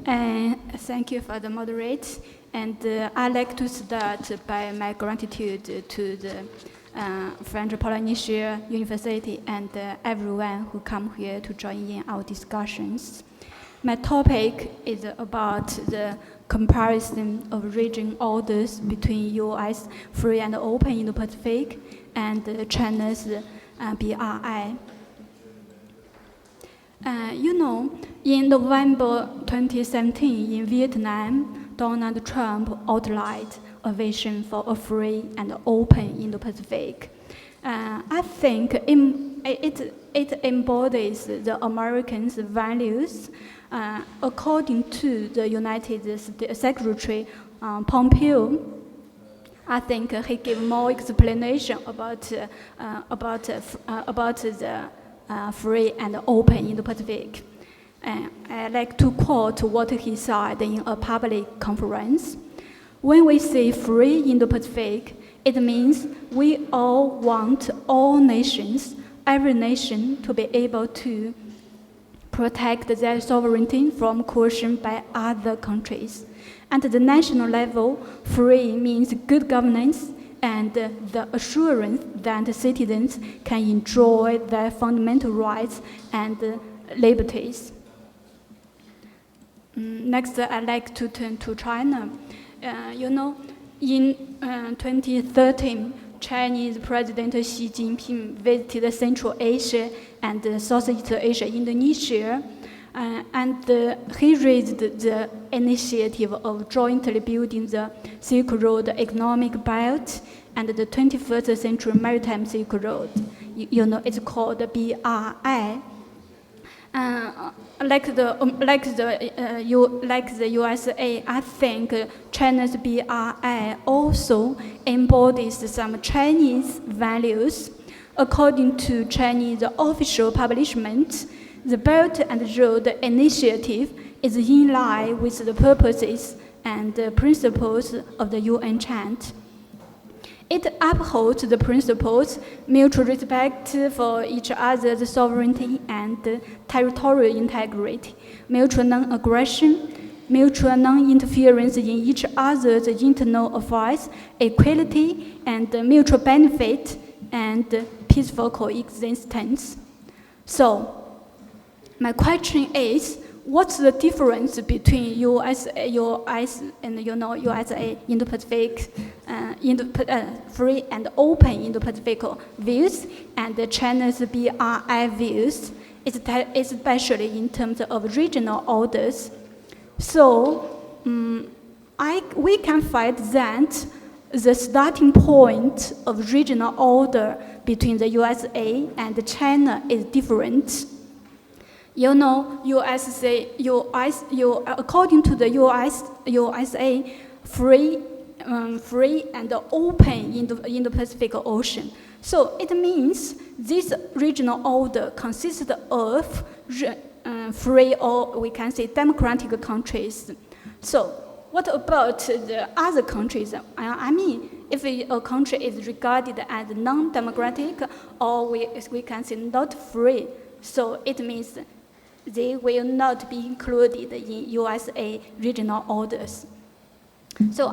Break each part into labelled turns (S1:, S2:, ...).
S1: Thank you for the moderate. And I'd like to start by my gratitude to the French Polynesia University and everyone who come here to join in our discussions. My topic is about the comparison of region orders between U.S. free and open Indo-Pacific and China's BRI. In November 2017 in Vietnam, Donald Trump outlined a vision for a free and open Indo-Pacific. I think it embodies the Americans' values. According to the United States Secretary Pompeo, I think he gave more explanation about the free and open Indo-Pacific. I'd like to quote what he said in a public conference. When we say free Indo-Pacific, it means we all want all nations, every nation, to be able to protect their sovereignty from coercion by other countries. At the national level, free means good governance and the assurance that citizens can enjoy their fundamental rights and liberties. Next, I'd like to turn to China. In 2013, Chinese President Xi Jinping visited Central Asia and Southeast Asia, Indonesia, and he raised the initiative of jointly building the Silk Road Economic Belt and the 21st Century Maritime Silk Road. It's called the BRI. Like the USA, I think China's BRI also embodies some Chinese values. According to Chinese official publishment, the Belt and Road Initiative is in line with the purposes and principles of the UN Chart. It upholds the principles, mutual respect for each other's sovereignty and territorial integrity, mutual non-aggression, mutual non-interference in each other's internal affairs, equality and mutual benefit, and peaceful coexistence. So, my question is, what's the difference between US and USA Indo-Pacific, free and open Indo-Pacific views and China's BRI views, especially in terms of regional orders? So we can find that the starting point of regional order between the USA and China is different. According to the USA, free and open Indo-Pacific Ocean. So it means this regional order consists of free, or we can say democratic countries. So what about the other countries? If a country is regarded as non-democratic, or we can say not free, so it means they will not be included in USA regional orders. So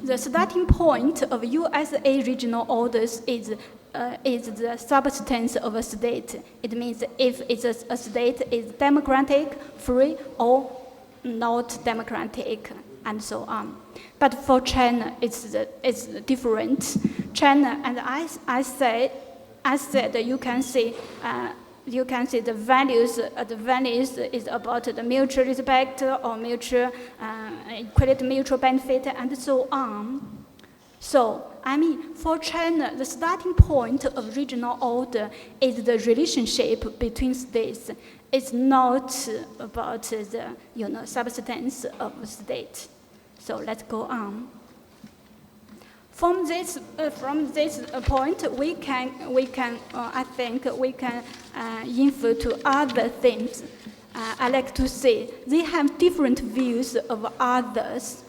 S1: the starting point of USA regional orders is the substance of a state. It means if a state is democratic, free, or not democratic, and so on. But for China, it's different. China, and I said you can see the values. The values is about the mutual respect or mutual equality, mutual benefit, and so on. So for China, the starting point of regional order is the relationship between states. It's not about the substance of the state. So let's go on. From this point, we can infer to other things. I like to say they have different views of others.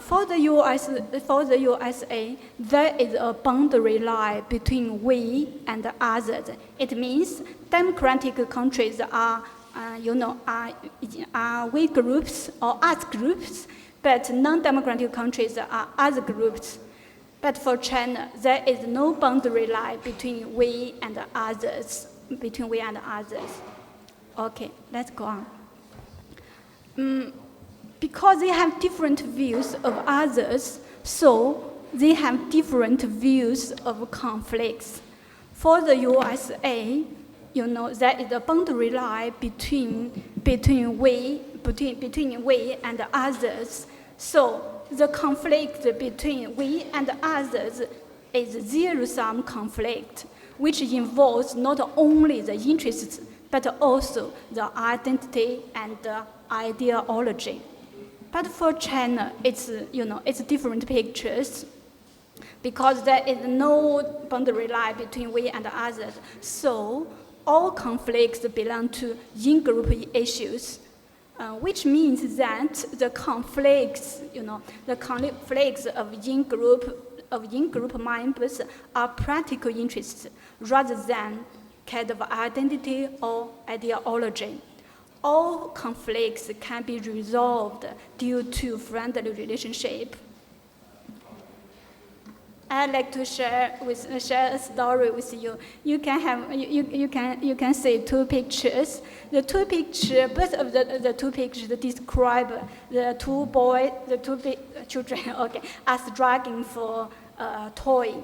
S1: For the USA, there is a boundary line between we and others. It means democratic countries are are we groups or us groups, but non-democratic countries are other groups. But for China, there is no boundary line between we and others. Okay, let's go on. Because they have different views of others, so they have different views of conflicts. For the USA, there is a boundary line between we and others. So the conflict between we and others is zero-sum conflict, which involves not only the interests but also the identity and the ideology. But for China, it's different pictures, because there is no boundary line between we and others. So all conflicts belong to in-group issues, which means that the conflicts of in-group members are practical interests rather than kind of identity or ideology. All conflicts can be resolved due to friendly relationship. I'd like to share a story with you. You can see two pictures. Both of the two pictures describe the two children, okay, are struggling for a toy.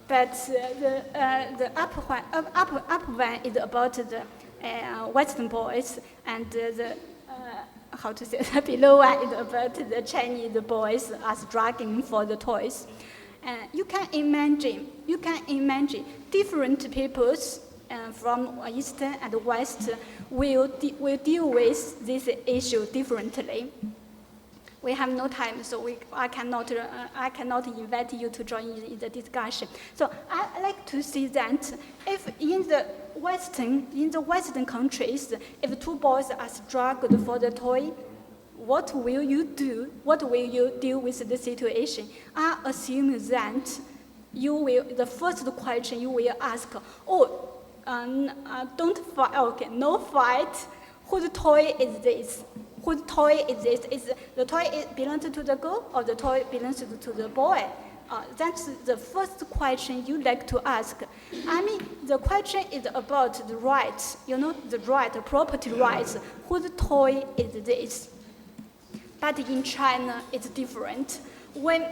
S1: But the upper one is about the Western boys, and the below one is about the Chinese boys are struggling for the toys. You can imagine different peoples from East and West will deal with this issue differently. We have no time, so I cannot invite you to join in the discussion. So I like to see that if in the Western countries, if two boys are struggled for the toy, what will you do? What will you deal with the situation? I assume that the first question you will ask, don't fight, okay, no fight. Whose toy is this? Whose toy is this? Is the toy belongs to the girl or the toy belongs to the boy? That's the first question you like to ask. I mean, the question is about the rights, the property rights. Whose toy is this? But in China, it's different. When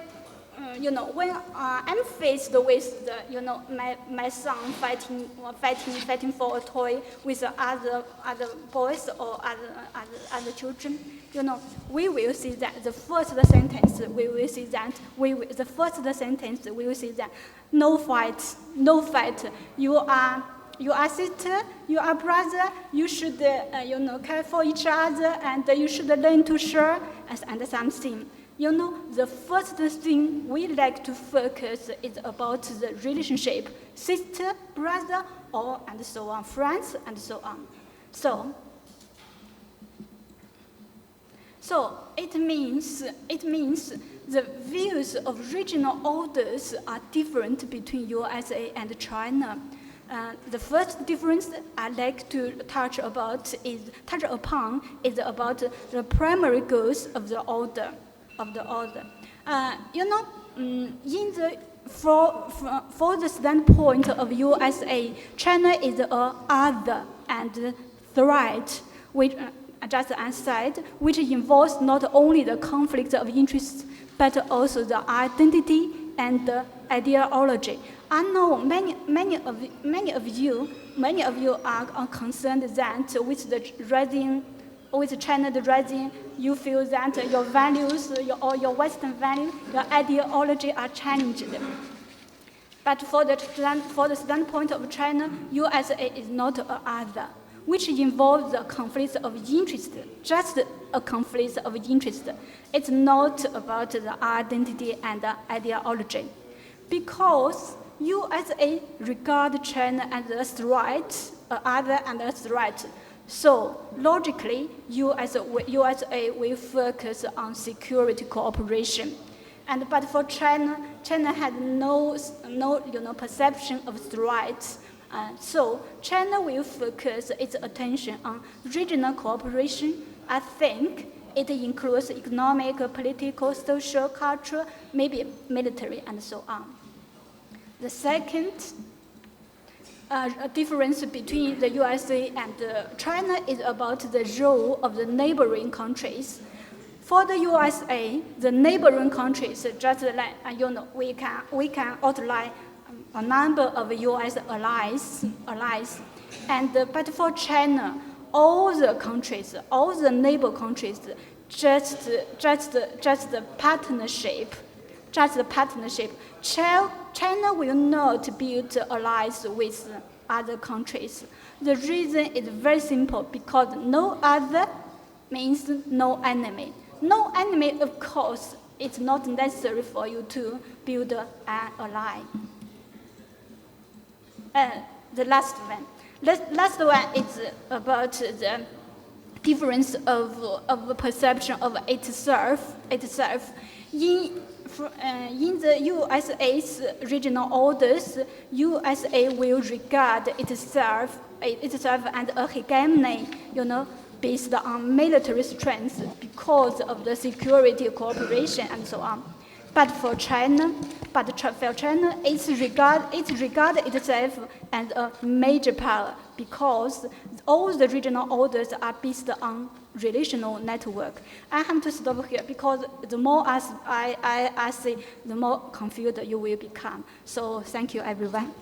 S1: I'm faced with my son fighting for a toy with other boys or other children, we will see that the first sentence we will see that no fight. You are sister, you are brother, you should care for each other, and you should learn to share and something. The first thing we like to focus is about the relationship, sister, brother, and so on, friends, and so on. So it means the views of regional orders are different between USA and China. The first difference I'd like to touch upon is about the primary goals of the order. For the standpoint of USA, China is a other and threat, which just as said, which involves not only the conflict of interests but also the identity and the ideology. I know many of you are concerned that with China's rising, you feel that your values, your Western values, your ideology are challenged. But for the standpoint of China, USA is not other, which involves the conflict of interest, just a conflict of interest. It's not about the identity and the ideology. Because USA regard China as a threat, other and a threat. So logically, USA will focus on security cooperation. But for China has no perception of threats. So China will focus its attention on regional cooperation. I think it includes economic, political, social, cultural, maybe military, and so on. The second difference between the USA and China is about the role of the neighboring countries. For the USA, the neighboring countries, just like we can outline a number of US allies, but for China, all the countries, all the neighbor countries, just the partnership. China will not build allies with other countries. The reason is very simple, because no other means no enemy. No enemy, of course, it's not necessary for you to build an ally. The last one. The last one is about the difference of perception of itself. In the USA's regional orders, USA will regard itself as a hegemony, based on military strength because of the security cooperation and so on. But for China, it regards itself as a major power because all the regional orders are based on relational network. I have to stop here because the more I say, the more confused you will become. So thank you, everyone.